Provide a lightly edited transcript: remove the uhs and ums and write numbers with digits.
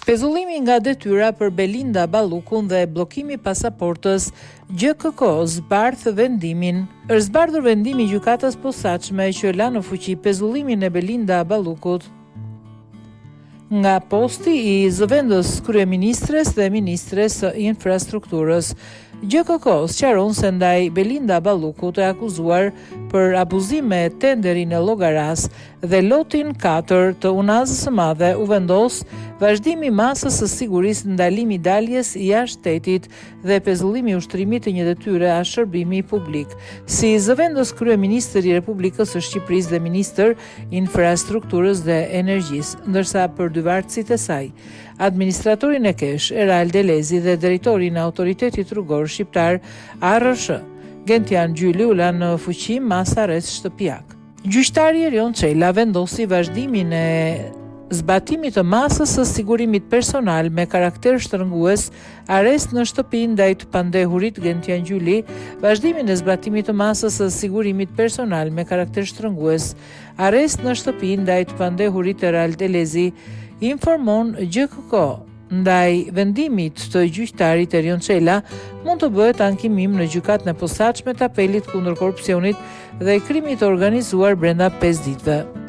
Pezullimi nga detyra për Belinda Ballukun dhe bllokimi i pasaportës GKK zbardh vendimin. Është zbardhur vendimi i gjykatës posaçme që la në fuqi pezullimin e Belinda Ballukut nga posti i zëvendës kryeministres dhe ministres së infrastrukturës. GKK sqaron se ndaj Belinda Ballukut e akuzuar për abuzim me tenderin e llogaras dhe lotin 4 të Unazës së Madhe u vendos vazhdimi masës së sigurisë, ndalimi i daljes jashtë shtetit dhe pezullimi i ushtrimit të një detyre a shërbimi publik. Si zëvendës kryeministër i Republikës së Shqipërisë dhe ministër infrastrukturës dhe energjisë, ndërsa për dy vartësit e saj, administratorin e kesh Eral Delezi dhe drejtorin e Autoritetit Rrugor Shqiptar ARSH Gentian Gjyli u la në fuqi mas arrest shtëpiak. Gjyqtari Erion Çela vendosi vazhdimin e zbatimit të masës së sigurimit personal me karakter shtrëngues, arrest në shtëpi ndaj të pandehurit Gentian Gjyli, vazhdimin e zbatimit të masës së sigurimit personal me karakter shtrëngues, arrest në shtëpi ndaj të pandehurit Eral Delezi, informon GKK. Ndaj vendimit të gjyqtarit Erion Çela mund të bëhet ankimim në gjykatën e posaçme të apelit kundër korrupsionit dhe krimit të organizuar brenda 5 ditëve.